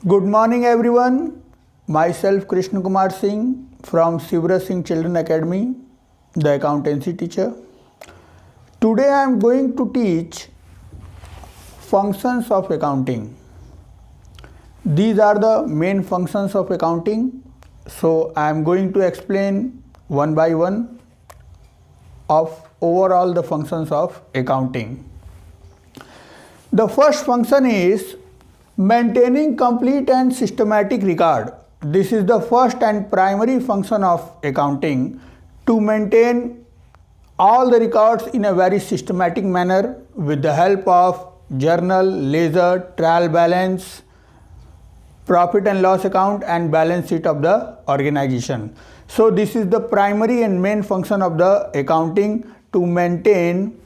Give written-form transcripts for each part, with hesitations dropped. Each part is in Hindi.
Good morning everyone. Myself Krishna Kumar Singh from Sivraj Singh Children Academy, the accountancy teacher. Today I am going to teach functions of accounting. These are the main functions of accounting. So I am going to explain one by one of overall the functions of accounting. The first function is maintaining complete and systematic record. This is the first and primary function of accounting, to maintain all the records in a very systematic manner with the help of journal, ledger, trial balance, profit and loss account and balance sheet of the organization. So this is the primary and main function of the accounting, to maintain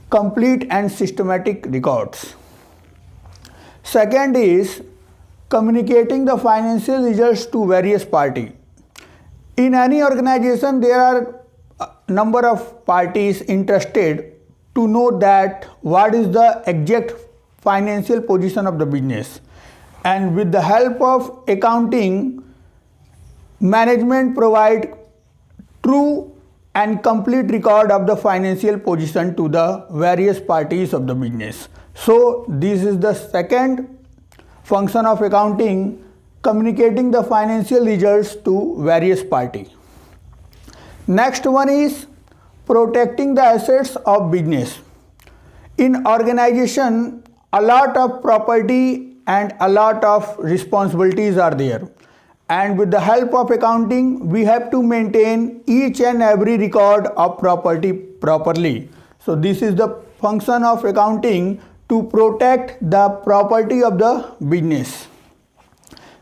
complete and systematic records. Second is communicating the financial results to various parties. In any organization, there are a number of parties interested to know that what is the exact financial position of the business. And with the help of accounting, management provide true and complete record of the financial position to the various parties of the business. So this is the second function of accounting, communicating the financial results to various parties. Next one is protecting the assets of business. In organization, a lot of property and a lot of responsibilities are there. And with the help of accounting, we have to maintain each and every record of property properly. So this is the function of accounting, to protect the property of the business.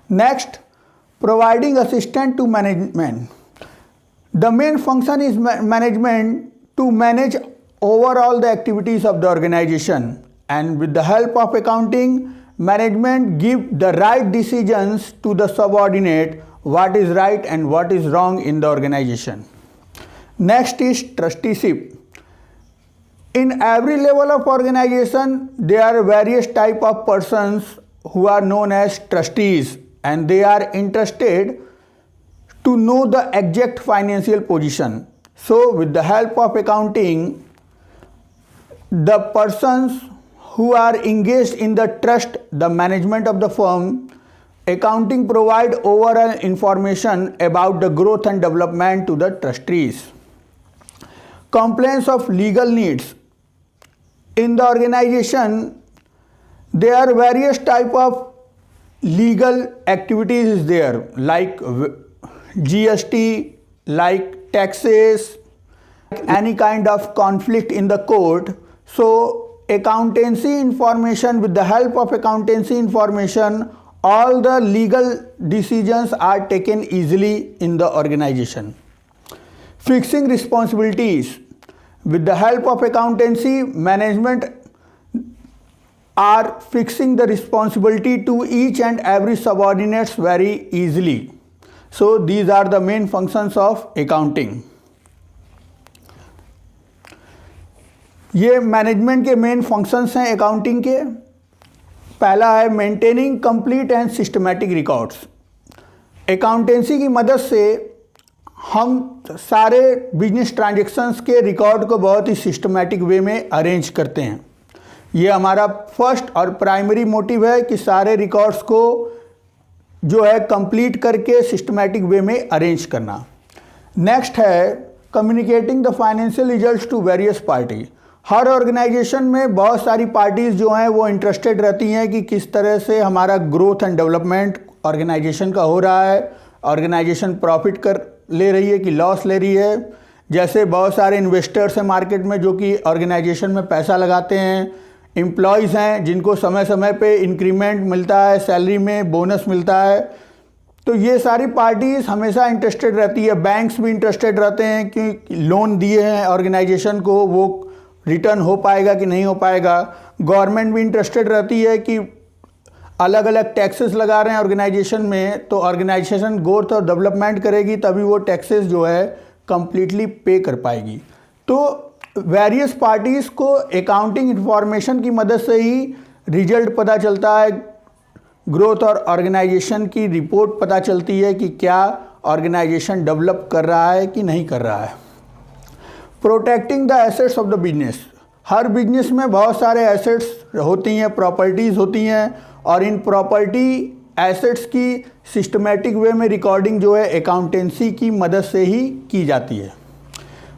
Next, providing assistance to management. The main function is management to manage overall the activities of the organization, and with the help of accounting, management give the right decisions to the subordinate, what is right and what is wrong in the organization. Next is trusteeship. In every level of organization, there are various type of persons who are known as trustees, and they are interested to know the exact financial position. So with the help of accounting, the persons who are engaged in the trust, the management of the firm, accounting provide overall information about the growth and development to the trustees. Compliance of legal needs. In the organization, there are various type of legal activities is there, like GST, like taxes, any kind of conflict in the court. So accountancy information, with the help of accountancy information, all the legal decisions are taken easily in the organization. Fixing responsibilities. With the help of accountancy, management are fixing the responsibility to each and every subordinates very easily. So these are the main functions of accounting. ये मैनेजमेंट के मेन फंक्शंस हैं अकाउंटिंग के. पहला है maintaining complete and systematic records. Accountancy की मदद से हम सारे बिजनेस ट्रांजैक्शंस के रिकॉर्ड को बहुत ही सिस्टमैटिक वे में अरेंज करते हैं. ये हमारा फर्स्ट और प्राइमरी मोटिव है कि सारे रिकॉर्ड्स को जो है कंप्लीट करके सिस्टमैटिक वे में अरेंज करना. नेक्स्ट है communicating the financial results to various party. हर ऑर्गेनाइजेशन में बहुत सारी पार्टीज़ जो हैं वो इंटरेस्टेड रहती हैं कि किस तरह से हमारा ग्रोथ एंड डेवलपमेंट ऑर्गेनाइजेशन का हो रहा है, ऑर्गेनाइजेशन प्रॉफिट कर ले रही है कि लॉस ले रही है. जैसे बहुत सारे इन्वेस्टर्स हैं मार्केट में जो कि ऑर्गेनाइजेशन में पैसा लगाते हैं, एम्प्लॉयज़ हैं जिनको समय समय पे इंक्रीमेंट मिलता है, सैलरी में बोनस मिलता है. तो ये सारी पार्टीज़ हमेशा इंटरेस्टेड रहती है. बैंक्स भी इंटरेस्टेड रहते हैं कि लोन दिए हैं ऑर्गेनाइजेशन को, वो रिटर्न हो पाएगा कि नहीं हो पाएगा. गवर्नमेंट भी इंटरेस्टेड रहती है कि अलग अलग टैक्सेस लगा रहे हैं ऑर्गेनाइजेशन में, तो ऑर्गेनाइजेशन ग्रोथ और डेवलपमेंट करेगी तभी वो टैक्सेस जो है कंप्लीटली पे कर पाएगी. तो वेरियस पार्टीज़ को अकाउंटिंग इंफॉर्मेशन की मदद से ही रिजल्ट पता चलता है, ग्रोथ और ऑर्गेनाइजेशन की रिपोर्ट पता चलती है कि क्या ऑर्गेनाइजेशन डेवलप कर रहा है कि नहीं कर रहा है। Protecting the assets of the business, her business में बहुत सारे एसेट्स होती हैं, प्रॉपर्टीज़ होती हैं, और इन प्रॉपर्टी एसेट्स की सिस्टमेटिक वे में रिकॉर्डिंग जो है अकाउंटेंसी की मदद से ही की जाती है।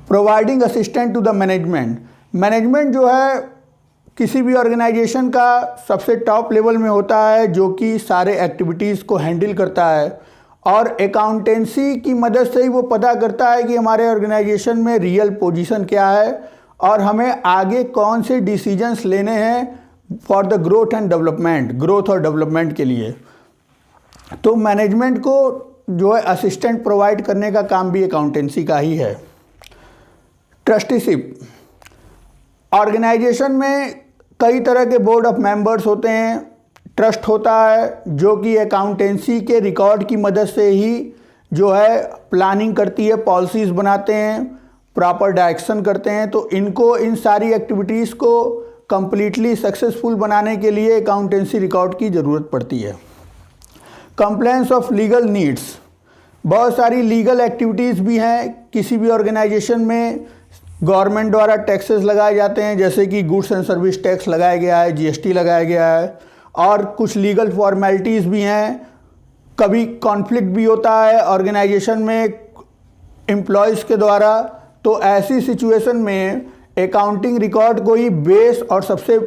Providing assistant to the management, management जो है किसी भी ऑर्गेनाइजेशन का सबसे टॉप लेवल में होता है, जो कि सारे एक्टिविटीज़ को हैंडल करता है, और अकाउंटेंसी की मदद से ही वो पता करता है कि हमारे ऑर्गेनाइजेशन में रियल पोजीशन क्या है और हमें आगे कौन से डिसीजंस लेने हैं for the growth and development, growth और डेवलपमेंट के लिए। तो मैनेजमेंट को जो है असिस्टेंट प्रोवाइड करने का काम भी अकाउंटेंसी का ही है। ट्रस्टीशिप, ऑर्गेनाइजेशन में कई तरह के बोर्ड ऑफ मेंबर्स होते हैं, ट्रस्ट होता है जो कि अकाउंटेंसी के रिकॉर्ड की मदद से ही जो है प्लानिंग करती है, पॉलिसीज़ बनाते हैं, प्रॉपर डायरेक्शन करते हैं। तो इनको इन सारी एक्टिविटीज़ को कंप्लीटली सक्सेसफुल बनाने के लिए अकाउंटेंसी रिकॉर्ड की ज़रूरत पड़ती है। कंप्लायंस ऑफ लीगल नीड्स, बहुत सारी लीगल एक्टिविटीज़ भी हैं। किसी भी ऑर्गेनाइजेशन में गवर्नमेंट द्वारा टैक्सेस लगाए जाते हैं, जैसे कि गुड्स एंड सर्विस टैक्स लगाया गया है, जीएसटी लगाया गया है, और कुछ लीगल फॉर्मेलिटीज़ भी हैं। कभी कॉन्फ्लिक्ट भी होता है ऑर्गेनाइजेशन में एम्प्लॉयज़ के द्वारा, तो ऐसी सिचुएशन में अकाउंटिंग रिकॉर्ड को ही बेस और सबसे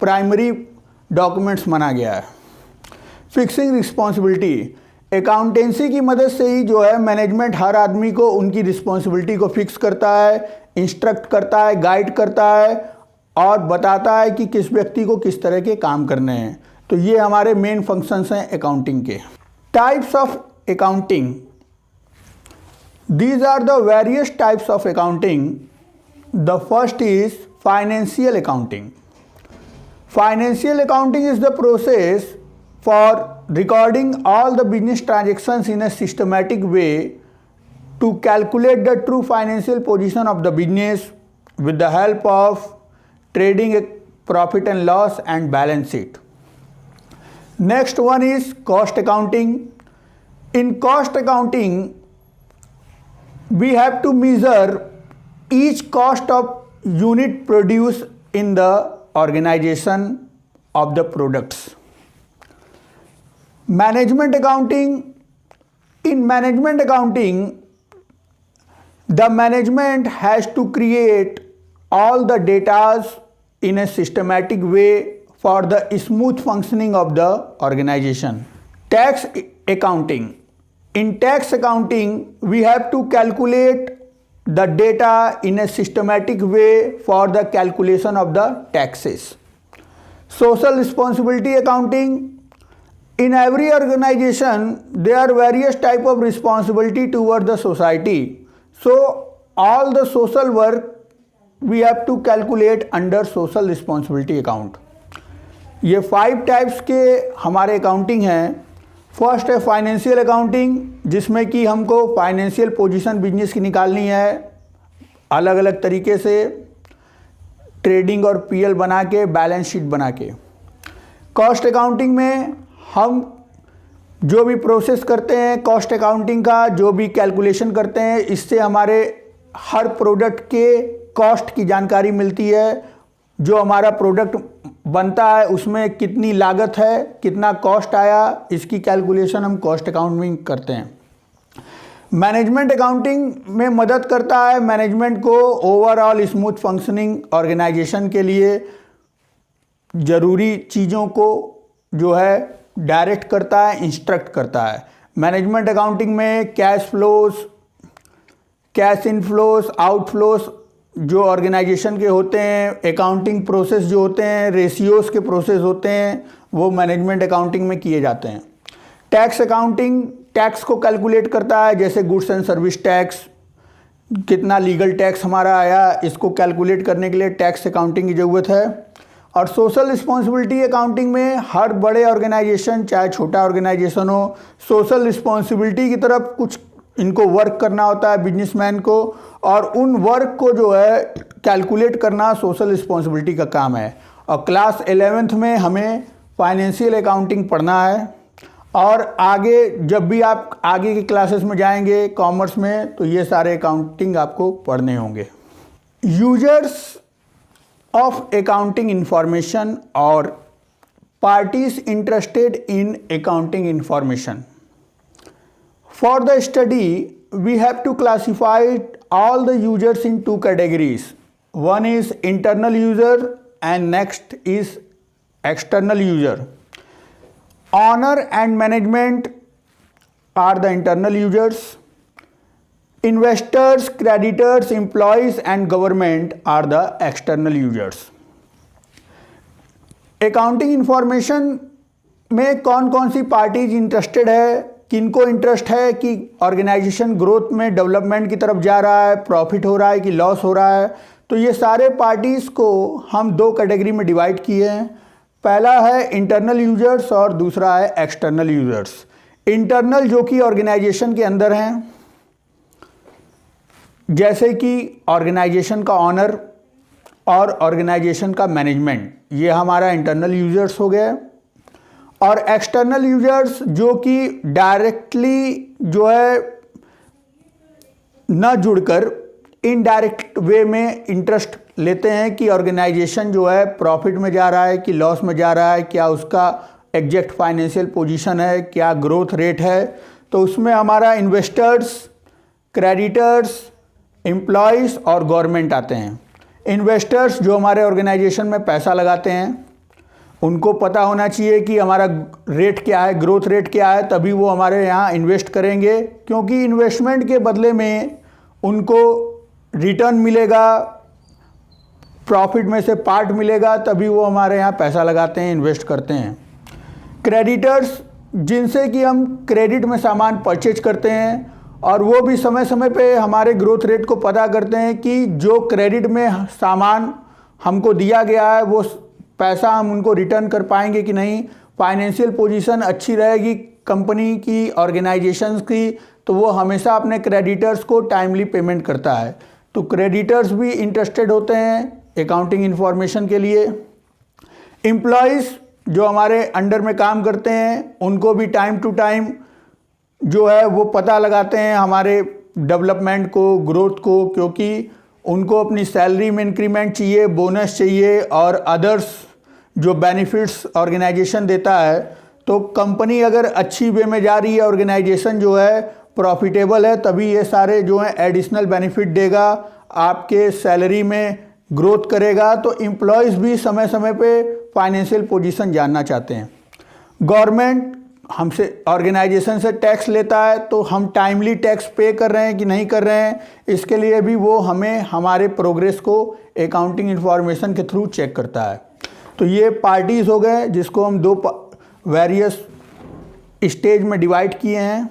प्राइमरी डॉक्यूमेंट्स माना गया है। फिक्सिंग रिस्पॉन्सिबिलिटी, अकाउंटेंसी की मदद से ही जो है मैनेजमेंट हर आदमी को उनकी रिस्पॉन्सिबिलिटी को फिक्स करता है, इंस्ट्रक्ट करता है, गाइड करता है और बताता है कि किस व्यक्ति को किस तरह के काम करने हैं। तो ये हमारे मेन फंक्शंस हैं अकाउंटिंग के। Types of accounting, these are the various types of accounting. The first is financial accounting. Financial accounting is the process for recording all the business transactions in a systematic way to calculate the true financial position of the business with the help of trading profit and loss and balance sheet. Next one is cost accounting. In cost accounting, we have to measure each cost of unit produced in the organization of the products. Management accounting, in management accounting, the management has to create all the data in a systematic way for the smooth functioning of the organization. Tax accounting, in tax accounting, we have to calculate the data in a systematic way for the calculation of the taxes. Social responsibility accounting, in every organization, there are various types of responsibility toward the society. So, all the social work we have to calculate under social responsibility account. ये 5 टाइप्स के हमारे अकाउंटिंग हैं। फर्स्ट है फाइनेंशियल अकाउंटिंग, जिसमें कि हमको फाइनेंशियल पोजीशन बिजनेस की निकालनी है अलग अलग तरीके से, ट्रेडिंग और पीएल बना के, बैलेंस शीट बना के। कॉस्ट अकाउंटिंग में हम जो भी प्रोसेस करते हैं कॉस्ट अकाउंटिंग का, जो भी कैलकुलेशन करते हैं, इससे हमारे हर प्रोडक्ट के कॉस्ट की जानकारी मिलती है। जो हमारा प्रोडक्ट बनता है उसमें कितनी लागत है, कितना कॉस्ट आया, इसकी कैलकुलेशन हम कॉस्ट अकाउंट में करते हैं। मैनेजमेंट अकाउंटिंग में मदद करता है मैनेजमेंट को ओवरऑल स्मूथ फंक्शनिंग ऑर्गेनाइजेशन के लिए ज़रूरी चीज़ों को जो है डायरेक्ट करता है, इंस्ट्रक्ट करता है। मैनेजमेंट अकाउंटिंग में cash flows, cash inflows, outflows जो ऑर्गेनाइजेशन के होते हैं, अकाउंटिंग प्रोसेस जो होते हैं, रेशियोज़ के प्रोसेस होते हैं, वो मैनेजमेंट अकाउंटिंग में किए जाते हैं। टैक्स अकाउंटिंग टैक्स को कैलकुलेट करता है, जैसे गुड्स एंड सर्विस टैक्स, कितना लीगल टैक्स हमारा आया, इसको कैलकुलेट करने के लिए टैक्स अकाउंटिंग की ज़रूरत है। और सोशल रिस्पॉन्सिबिलिटी अकाउंटिंग में हर बड़े ऑर्गेनाइजेशन चाहे छोटा ऑर्गेनाइजेशन हो, सोशल रिस्पॉन्सिबिलिटी की तरफ कुछ इनको वर्क करना होता है बिजनेसमैन को, और उन वर्क को जो है कैलकुलेट करना सोशल रिस्पॉन्सिबिलिटी का काम है। और क्लास 11th में हमें फाइनेंशियल अकाउंटिंग पढ़ना है। और आगे जब भी आप आगे की क्लासेस में जाएंगे कॉमर्स में, तो ये सारे अकाउंटिंग आपको पढ़ने होंगे। यूजर्स ऑफ अकाउंटिंग इंफॉर्मेशन और parties interested in accounting information. For the study, we have to classify all the users in two categories. One is internal user and next is external user. Owner and management are the internal users. Investors, creditors, employees and government are the external users. Accounting information में कौन कौन सी पार्टीज इंटरेस्टेड है, किनको इंटरेस्ट है कि ऑर्गेनाइजेशन ग्रोथ में डेवलपमेंट की तरफ जा रहा है, प्रॉफिट हो रहा है कि लॉस हो रहा है, तो ये सारे पार्टीज़ को हम दो कैटेगरी में डिवाइड किए हैं। पहला है इंटरनल यूजर्स और दूसरा है एक्सटर्नल यूजर्स। इंटरनल जो कि ऑर्गेनाइजेशन के अंदर हैं, जैसे कि ऑर्गेनाइजेशन का ऑनर और ऑर्गेनाइजेशन का मैनेजमेंट, ये हमारा इंटरनल यूजर्स हो गए। और एक्सटर्नल यूजर्स जो कि डायरेक्टली जो है न जुड़कर इनडायरेक्ट वे में इंटरेस्ट लेते हैं कि ऑर्गेनाइजेशन जो है प्रॉफिट में जा रहा है कि लॉस में जा रहा है, क्या उसका एग्जैक्ट फाइनेंशियल पोजीशन है, क्या ग्रोथ रेट है। तो उसमें हमारा इन्वेस्टर्स, क्रेडिटर्स, एम्प्लॉयज़ और गवर्नमेंट आते हैं। इन्वेस्टर्स जो हमारे ऑर्गेनाइजेशन में पैसा लगाते हैं, उनको पता होना चाहिए कि हमारा रेट क्या है, ग्रोथ रेट क्या है, तभी वो हमारे यहाँ इन्वेस्ट करेंगे, क्योंकि इन्वेस्टमेंट के बदले में उनको रिटर्न मिलेगा, प्रॉफिट में से पार्ट मिलेगा, तभी वो हमारे यहाँ पैसा लगाते हैं, इन्वेस्ट करते हैं। क्रेडिटर्स जिनसे कि हम क्रेडिट में सामान परचेज करते हैं और वो भी समय समय पे हमारे ग्रोथ रेट को पता करते हैं कि जो क्रेडिट में सामान हमको दिया गया है वो पैसा हम उनको रिटर्न कर पाएंगे कि नहीं, फाइनेंशियल पोजीशन अच्छी रहेगी कंपनी की, ऑर्गेनाइजेशंस की, तो वो हमेशा अपने क्रेडिटर्स को टाइमली पेमेंट करता है। तो क्रेडिटर्स भी इंटरेस्टेड होते हैं अकाउंटिंग इन्फॉर्मेशन के लिए। एम्प्लॉयज़ जो हमारे अंडर में काम करते हैं, उनको भी टाइम टू टाइम जो है वो पता लगाते हैं हमारे डेवलपमेंट को, ग्रोथ को, क्योंकि उनको अपनी सैलरी में इंक्रीमेंट चाहिए, बोनस चाहिए और अदर्स जो बेनिफिट्स ऑर्गेनाइजेशन देता है। तो कंपनी अगर अच्छी वे में जा रही है, ऑर्गेनाइजेशन जो है प्रॉफिटेबल है, तभी ये सारे जो हैं एडिशनल बेनिफिट देगा, आपके सैलरी में ग्रोथ करेगा। तो एम्प्लॉयज़ भी समय समय पे फाइनेंशियल पोजीशन जानना चाहते हैं। गवर्नमेंट हमसे ऑर्गेनाइजेशन से टैक्स लेता है, तो हम टाइमली टैक्स पे कर रहे हैं कि नहीं कर रहे हैं, इसके लिए भी वो हमें हमारे प्रोग्रेस को अकाउंटिंग इन्फॉर्मेशन के थ्रू चेक करता है। तो ये पार्टीज़ हो गए जिसको हम दो वेरियस स्टेज में डिवाइड किए हैं।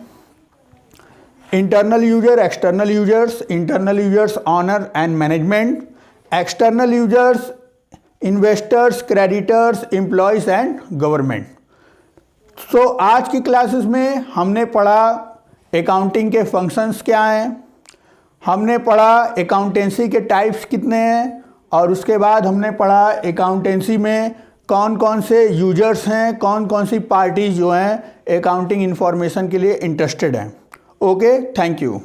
Internal user, external users. Internal users owner and management, external users investors, creditors, employees and government. So आज की क्लासेस में हमने पढ़ा अकाउंटिंग के फंक्शंस क्या हैं, हमने पढ़ा अकाउंटेंसी के टाइप्स कितने हैं, और उसके बाद हमने पढ़ा अकाउंटेंसी में कौन कौन से यूजर्स हैं, कौन कौन सी पार्टीज जो हैं अकाउंटिंग इन्फॉर्मेशन के लिए इंटरेस्टेड हैं। Okay, thank you.